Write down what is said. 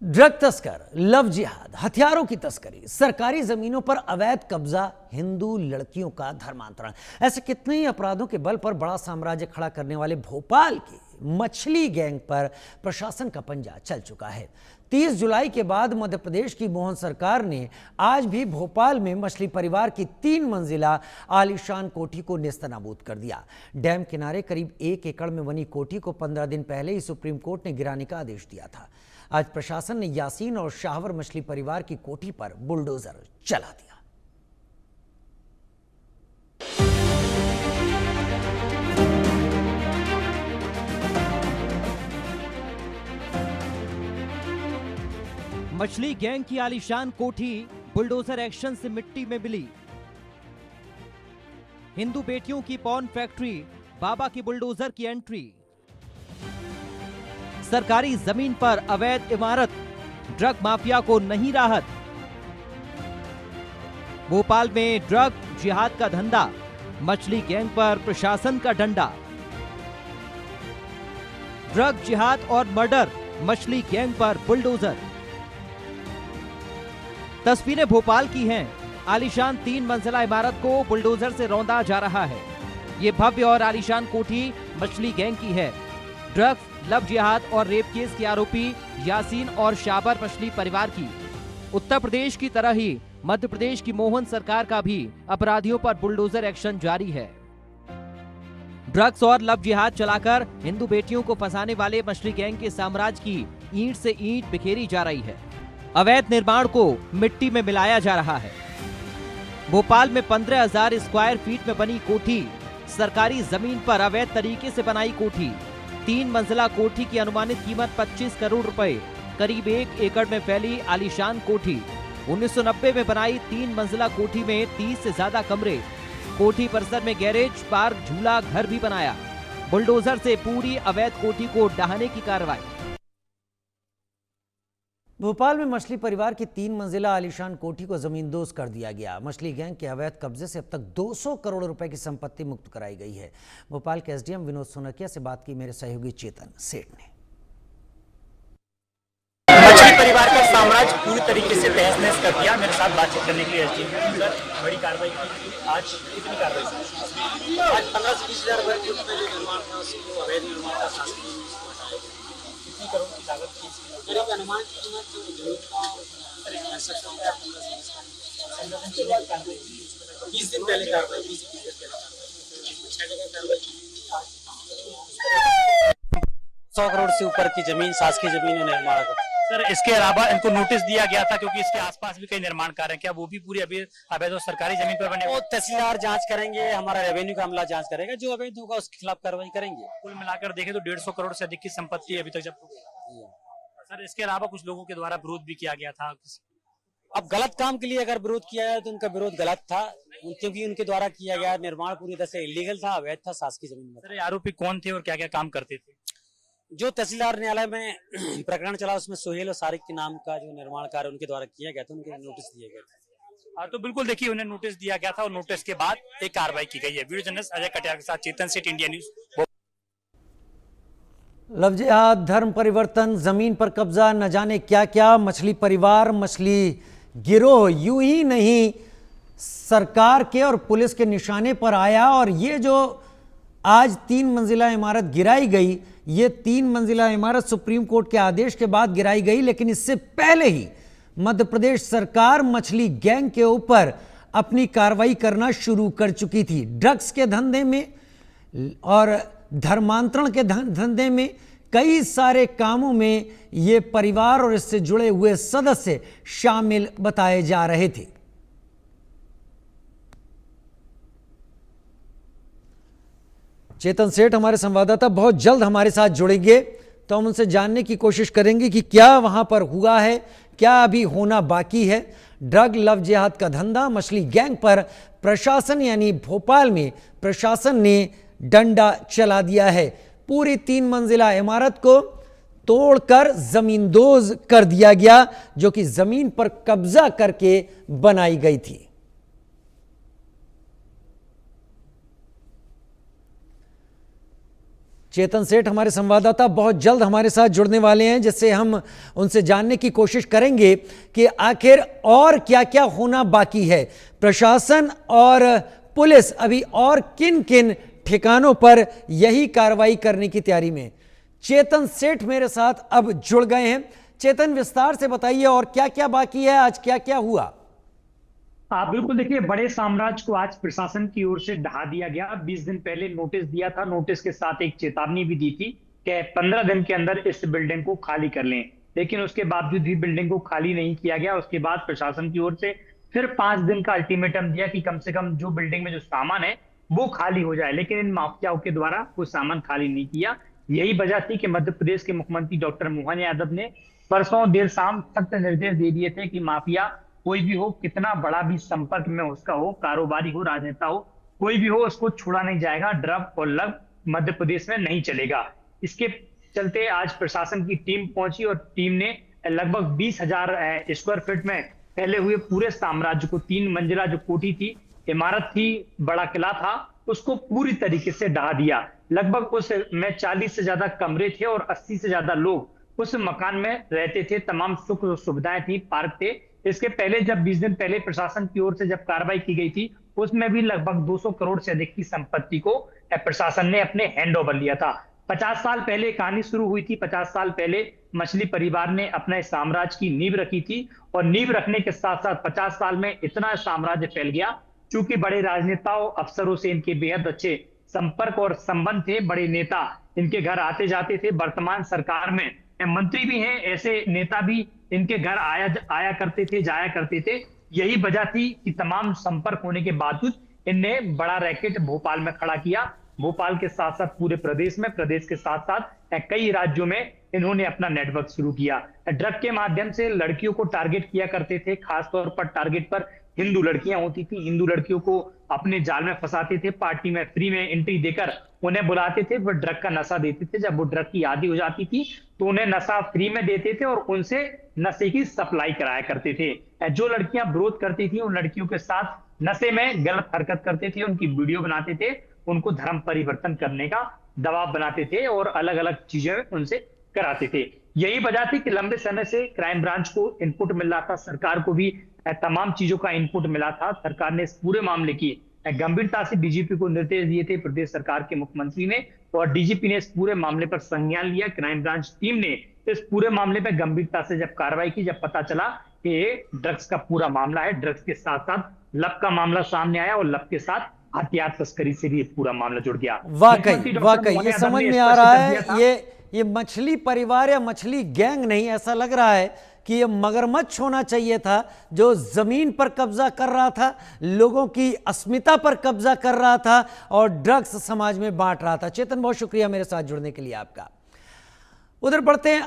Drug तस्कर, love जिहाद, हथियारों की तस्करी, सरकारी जमीनों पर अवैध कब्जा, हिंदू लड़कियों का धर्मांतरण, ऐसे कितने ही अपराधों के बल पर बड़ा साम्राज्य खड़ा करने वाले भोपाल की मछली गैंग पर प्रशासन का पंजा चल चुका है। 30 जुलाई के बाद मध्य प्रदेश की मोहन सरकार ने आज भी भोपाल में मछली परिवार की 3 मंजिला आलीशान कोठी को नेस्तनाबूद कर दिया। डैम किनारे करीब 1 एकड़ में बनी कोठी को 15 दिन पहले ही सुप्रीम कोर्ट ने गिराने का आदेश दिया था। आज प्रशासन ने यासीन और शाहवर मछली परिवार की कोठी पर बुलडोजर चला दिया। मछली गैंग की आलीशान कोठी बुलडोजर एक्शन से मिट्टी में मिली। हिंदू बेटियों की पॉर्न फैक्ट्री, बाबा की बुलडोजर की एंट्री। सरकारी जमीन पर अवैध इमारत, ड्रग माफिया को नहीं राहत। भोपाल में ड्रग जिहाद का धंधा, मछली गैंग पर प्रशासन का डंडा। ड्रग जिहाद और मर्डर, मछली गैंग पर बुलडोजर। तस्वीरें भोपाल की हैं। आलीशान 3 मंजिला इमारत को बुलडोजर से रौंदा जा रहा है। ये भव्य और आलीशान कोठी मछली गैंग की है। ड्रग्स, लव जिहाद और रेप केस के आरोपी यासीन और शाबर मछली परिवार की। उत्तर प्रदेश की तरह ही मध्य प्रदेश की मोहन सरकार का भी अपराधियों पर बुलडोजर एक्शन जारी है। ड्रग्स और लव जिहाद चलाकर हिंदू बेटियों को फंसाने वाले मछली गैंग के साम्राज्य की ईंट से ईंट बिखेरी जा रही है। अवैध निर्माण को मिट्टी में मिलाया जा रहा है। भोपाल में 15,000 स्क्वायर फीट में बनी कोठी, सरकारी जमीन पर अवैध तरीके से बनाई कोठी। 3 मंजिला कोठी की अनुमानित कीमत 25 करोड़ रुपए, करीब 1 एकड़ में फैली आलीशान कोठी। 1990 में बनाई 3 मंजिला कोठी में 30 से ज्यादा कमरे। कोठी परिसर में गैरेज, पार्क, झूला घर भी बनाया। बुलडोजर से पूरी अवैध कोठी को ढहाने की कार्रवाई। भोपाल में मछली परिवार की 3 मंजिला आलीशान कोठी को जमींदोज कर दिया गया। मछली गैंग के अवैध कब्जे से अब तक 200 करोड़ रुपए की संपत्ति मुक्त कराई गई है। भोपाल के एसडीएम विनोद सोनकिया से बात की मेरे सहयोगी चेतन सेठ ने। मछली परिवार का साम्राज्य पूरी तरीके से तहस नहस कर दिया। मेरे साथ बातचीत करने के लिए एसडीएम सर, बड़ी कार्रवाई की। आज कितनी कार्रवाई? आज 15 से 20,000 वर्ग फुट में जो निर्माण था उसको अवैध निर्माण था। कितनी करोड़ की लागत की? मेरे अनुमान की कीमत जो जमीन का 20 दिन पहले कार्रवाई, 20 दिन पहले 6 जगह कार्रवाई की। 100 करोड़ से ऊपर की जमीन, शासकीय जमीन निर्माण का। सर, इसके अलावा इनको नोटिस दिया गया था क्योंकि इसके आसपास भी कई निर्माण कार्य हैं, क्या वो भी पूरी अभी अवैध और सरकारी जमीन पर बने? वो तहसीलदार जांच करेंगे, हमारा रेवेन्यू का अमला जांच करेगा, जो अवैध होगा उसके खिलाफ कार्रवाई करेंगे। कुल मिलाकर देखें तो 150 करोड़ से अधिक की संपत्ति अभी तक जब्त। सर, इसके अलावा कुछ लोगों के द्वारा विरोध भी किया गया था। अब गलत काम के लिए अगर विरोध किया जाए तो उनका विरोध गलत था, क्योंकि उनके द्वारा किया गया निर्माण पूरी तरह से इलीगल था, अवैध था, शासकीय जमीन में। सर, ये आरोपी कौन थे और क्या क्या काम करते थे? जो तहसीलदार न्यायालय में प्रकरण चला उसमें सोहेल और सारिक के नाम का जो निर्माण कार्य उनके द्वारा किया गया था, उनके नोटिस दिए गए थे। तो बिल्कुल देखिए, उन्हें नोटिस दिया गया था और नोटिस के बाद एक कार्रवाई की गई है। वीडियो जर्नलिस्ट अजय कटियार के साथ चेतन सेठ, इंडिया न्यूज। लव जिहाद, धर्म परिवर्तन, जमीन पर कब्जा, न जाने क्या क्या। मछली परिवार, मछली गिरोह यूं ही नहीं सरकार के और पुलिस के निशाने पर आया। और ये जो आज 3 मंजिला इमारत गिराई गई, ये 3 मंजिला इमारत सुप्रीम कोर्ट के आदेश के बाद गिराई गई, लेकिन इससे पहले ही मध्य प्रदेश सरकार मछली गैंग के ऊपर अपनी कार्रवाई करना शुरू कर चुकी थी। ड्रग्स के धंधे में और धर्मांतरण के धंधे में, कई सारे कामों में ये परिवार और इससे जुड़े हुए सदस्य शामिल बताए जा रहे थे। चेतन सेठ हमारे संवाददाता बहुत जल्द हमारे साथ जुड़ेंगे, तो हम उनसे जानने की कोशिश करेंगे कि क्या वहां पर हुआ है, क्या अभी होना बाकी है। ड्रग, लव जिहाद का धंधा, मछली गैंग पर प्रशासन यानी भोपाल में प्रशासन ने डंडा चला दिया है। पूरी 3 मंजिला इमारत को तोड़कर जमींदोज कर दिया गया, जो कि जमीन पर कब्जा करके बनाई गई थी। चेतन सेठ हमारे संवाददाता बहुत जल्द हमारे साथ जुड़ने वाले हैं, जिससे हम उनसे जानने की कोशिश करेंगे कि आखिर और क्या क्या होना बाकी है। प्रशासन और पुलिस अभी और किन किन ठिकानों पर यही कार्रवाई करने की तैयारी में। चेतन सेठ मेरे साथ अब जुड़ गए हैं। चेतन, विस्तार से बताइए और क्या क्या बाकी है, आज क्या क्या हुआ। बिल्कुल, देखिए, बड़े साम्राज्य को आज प्रशासन की ओर से ढहा दिया गया। 20 दिन पहले नोटिस दिया था, नोटिस के साथ एक चेतावनी भी दी थी कि 15 दिन के अंदर इस बिल्डिंग को खाली कर लें, लेकिन उसके बावजूद भी बिल्डिंग को खाली नहीं किया गया। उसके बाद प्रशासन की ओर से फिर 5 दिन का अल्टीमेटम दिया कि कम से कम जो बिल्डिंग में जो सामान है वो खाली हो जाए, लेकिन इन माफियाओं के द्वारा वो सामान खाली नहीं किया। यही वजह थी कि मध्य प्रदेश के मुख्यमंत्री डॉक्टर मोहन यादव ने परसों देर शाम सख्त निर्देश दे दिए थे कि माफिया कोई भी हो, कितना बड़ा भी संपर्क में उसका हो, कारोबारी हो, राजनेता हो, कोई भी हो, उसको छोड़ा नहीं जाएगा। ड्रग और लव मध्य प्रदेश में नहीं चलेगा। इसके चलते आज प्रशासन की टीम पहुंची और टीम ने लगभग 20,000 स्क्वायर फीट में फैले हुए पूरे साम्राज्य को, 3 मंजिला जो कोठी थी, इमारत थी, बड़ा किला था, उसको पूरी तरीके से ढहा दिया। लगभग उसमें 40 से ज्यादा कमरे थे और 80 से ज्यादा लोग उस मकान में रहते थे। तमाम सुख सुविधाएं थी, पार्क थे। इसके पहले जब 20 दिन पहले प्रशासन की ओर से जब कार्रवाई की गई थी, उसमें भी लगभग 200 करोड़ से अधिक की संपत्ति को प्रशासन ने अपने हैंड ओवर लिया था। 50 साल पहले कहानी शुरू हुई थी। 50 साल पहले मछली परिवार ने अपने साम्राज्य की नींव रखी थी और नींव रखने के साथ साथ 50 साल में इतना साम्राज्य फैल गया, चूंकि बड़े राजनेताओं, अफसरों से इनके बेहद अच्छे संपर्क और संबंध थे। बड़े नेता इनके घर आते जाते थे। वर्तमान सरकार में मंत्री भी हैं, ऐसे नेता भी इनके घर आया करते थे, जाया करते थे। यही वजह थी कि तमाम संपर्क होने के बावजूद इनने बड़ा रैकेट भोपाल में खड़ा किया। भोपाल के साथ साथ पूरे प्रदेश में, प्रदेश के साथ साथ कई राज्यों में इन्होंने अपना नेटवर्क शुरू किया। ड्रग के माध्यम से लड़कियों को टारगेट किया करते थे। खासतौर पर टारगेट पर हिंदू लड़कियां होती थी। हिंदू लड़कियों को अपने जाल में फंसाते थे। पार्टी में फ्री में एंट्री देकर उन्हें बुलाते थे, वो ड्रग का नशा देते थे। जब वो ड्रग की आदी हो जाती थी तो उन्हें नशा फ्री में देते थे और उनसे नशे की सप्लाई कराया करते थे। जो लड़कियां विरोध करती थी उन लड़कियों के साथ नशे में गलत हरकत करते थे, उनकी वीडियो बनाते थे, उनको धर्म परिवर्तन करने का दबाव बनाते थे और अलग अलग चीजें उनसे कराते थे। यही वजह थी कि लंबे समय से क्राइम ब्रांच को इनपुट मिल रहा था, सरकार को भी तमाम चीजों का इनपुट मिला था। सरकार ने इस पूरे मामले की गंभीरता से डीजीपी को निर्देश दिए थे, प्रदेश सरकार के मुख्यमंत्री ने, और डीजीपी ने इस पूरे मामले पर संज्ञान लिया। क्राइम ब्रांच टीम ने इस पूरे मामले पर गंभीरता से जब कार्रवाई की, जब पता चला कि ये ड्रग्स का पूरा मामला है, ड्रग्स के साथ साथ लव का मामला सामने आया और लव के साथ हथियार तस्करी से भी पूरा मामला जुड़ गया। वाकई ये समझ में आ रहा है, ये मछली परिवार या मछली गैंग नहीं, ऐसा लग रहा है कि ये मगरमच्छ होना चाहिए था, जो जमीन पर कब्जा कर रहा था, लोगों की अस्मिता पर कब्जा कर रहा था और ड्रग्स समाज में बांट रहा था। चेतन, बहुत शुक्रिया मेरे साथ जुड़ने के लिए आपका। उधर बढ़ते हैं।